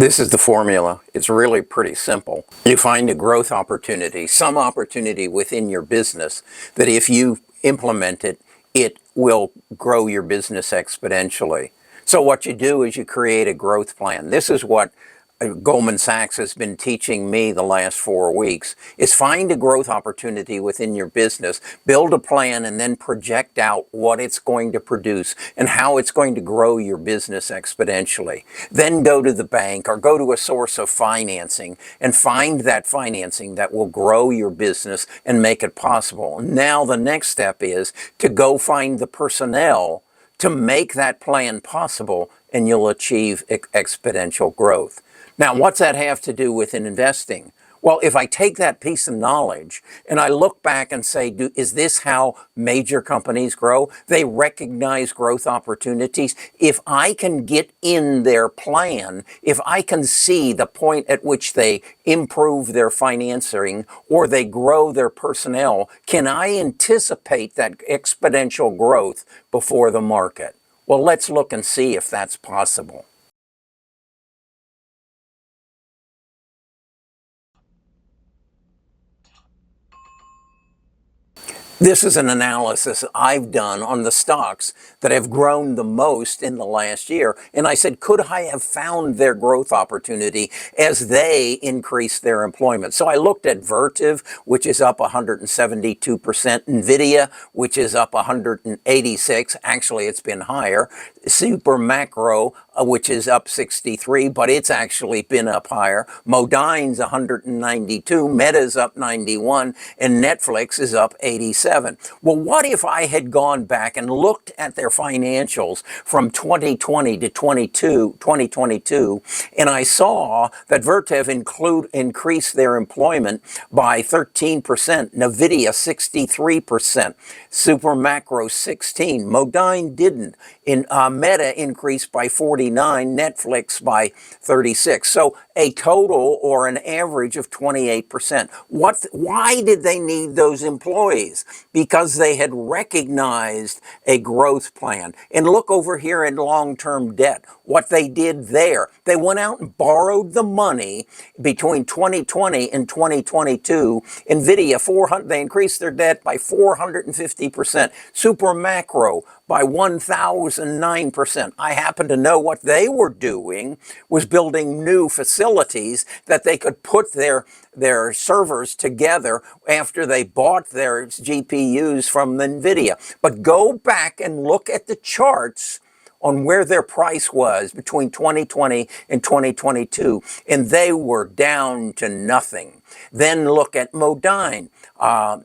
This is the formula. It's really pretty simple. You find a growth opportunity, some opportunity within your business that if you implement it, it will grow your business exponentially. So what you do is you create a growth plan. This is what Goldman Sachs has been teaching me the last 4 weeks, is find a growth opportunity within your business, build a plan, and then project out what it's going to produce and how it's going to grow your business exponentially. Then go to the bank or go to a source of financing and find that financing that will grow your business and make it possible. Now the next step is to go find the personnel to make that plan possible, and you'll achieve exponential growth. Now, what's that have to do with investing? Well, if I take that piece of knowledge and I look back and say, is this how major companies grow? They recognize growth opportunities. If I can get in their plan, if I can see the point at which they improve their financing or they grow their personnel, can I anticipate that exponential growth before the market? Well, let's look and see if that's possible. This is an analysis I've done on the stocks that have grown the most in the last year. And I said, could I have found their growth opportunity as they increase their employment? So I looked at Vertiv, which is up 172%, NVIDIA, which is up 186. Actually, it's been higher. Super Macro, which is up 63, but it's actually been up higher. Modine's 192, Meta's up 91, and Netflix is up 87. Well, what if I had gone back and looked at their financials from 2020 to 2022, and I saw that Vertiv increased their employment by 13%, NVIDIA 63%, Super Macro 16, Modine didn't. Meta increased by 49, Netflix by 36. So a total or an average of 28%. Why did they need those employees? Because they had recognized a growth plan. And look over here in long-term debt. What they did there, they went out and borrowed the money between 2020 and 2022. NVIDIA, they increased their debt by 450%. Super Macro by 1,009%. I happen to know what they were doing was building new facilities that they could put their servers together after they bought their GPUs from NVIDIA. But go back and look at the charts on where their price was between 2020 and 2022, and they were down to nothing. Then look at Modine.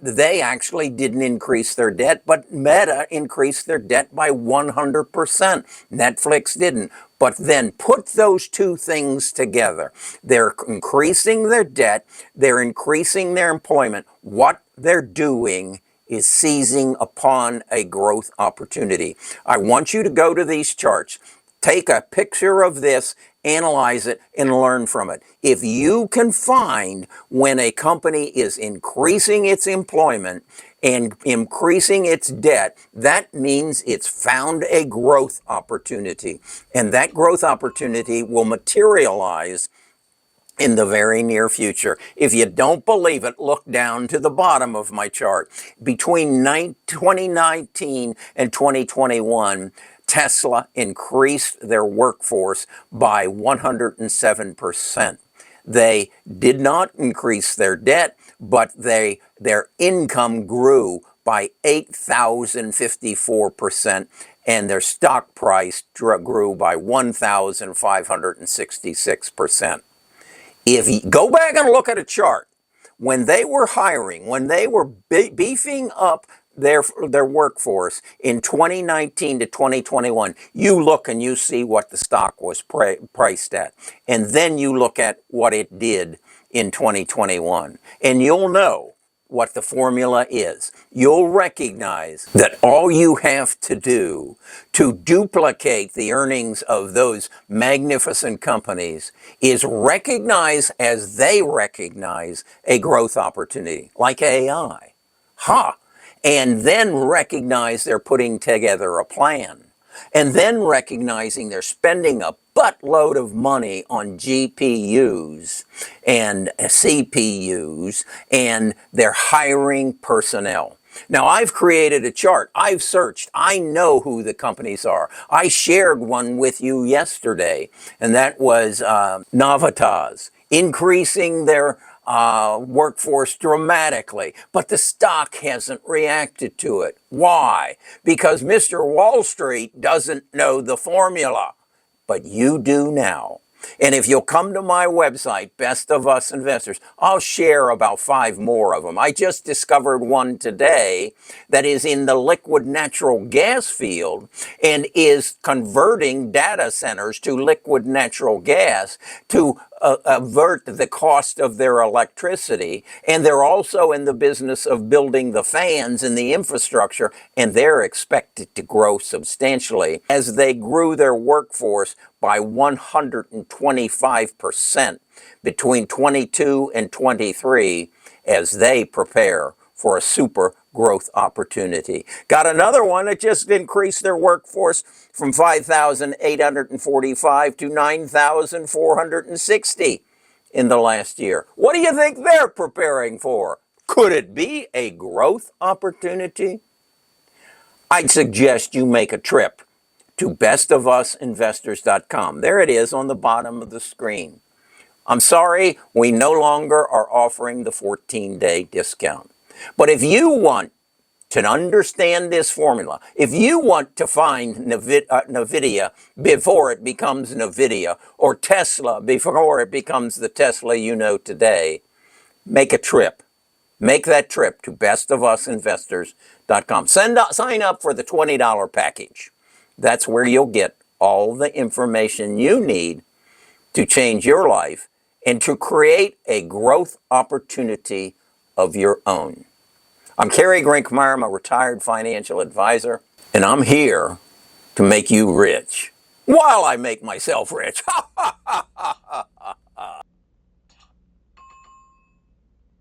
They actually didn't increase their debt, but Meta increased their debt by 100%. Netflix didn't. But then put those two things together. They're increasing their debt, they're increasing their employment. What they're doing is seizing upon a growth opportunity. I want you to go to these charts, take a picture of this, analyze it, and learn from it. If you can find when a company is increasing its employment and increasing its debt, that means it's found a growth opportunity. And that growth opportunity will materialize in the very near future. If you don't believe it, look down to the bottom of my chart. Between 2019 and 2021, Tesla increased their workforce by 107%. They did not increase their debt, but their income grew by 8,054%, and their stock price grew by 1,566%. If you go back and look at a chart, when they were hiring, when they were beefing up their workforce in 2019 to 2021, you look and you see what the stock was priced at. And then you look at what it did in 2021. And you'll know what the formula is. You'll recognize that all you have to do to duplicate the earnings of those magnificent companies is recognize as they recognize a growth opportunity, like AI. And then recognize they're putting together a plan. and then recognizing they're spending a buttload of money on GPUs and CPUs, and they're hiring personnel. Now, I've created a chart. I've searched. I know who the companies are. I shared one with you yesterday, and that was Navitas, increasing their workforce dramatically, but the stock hasn't reacted to it. Why? Because Mr. Wall Street doesn't know the formula, but you do now. And if you'll come to my website, Best of Us Investors, I'll share about 5 more of them. I just discovered one today that is in the liquid natural gas field and is converting data centers to liquid natural gas to avert the cost of their electricity. And they're also in the business of building the fans and the infrastructure, and they're expected to grow substantially as they grew their workforce by 125% between 22 and 23 as they prepare for a super growth opportunity. Got another one that just increased their workforce from 5,845 to 9,460 in the last year. What do you think they're preparing for? Could it be a growth opportunity? I'd suggest you make a trip to bestofusinvestors.com. There it is on the bottom of the screen. I'm sorry, we no longer are offering the 14-day discount. But if you want to understand this formula, if you want to find NVIDIA before it becomes NVIDIA, or Tesla before it becomes the Tesla you know today, make a trip. Make that trip to bestofusinvestors.com. Sign up for the $20 package. That's where you'll get all the information you need to change your life and to create a growth opportunity of your own. I'm Kerry Grinkmeyer. I'm a retired financial advisor, and I'm here to make you rich while I make myself rich.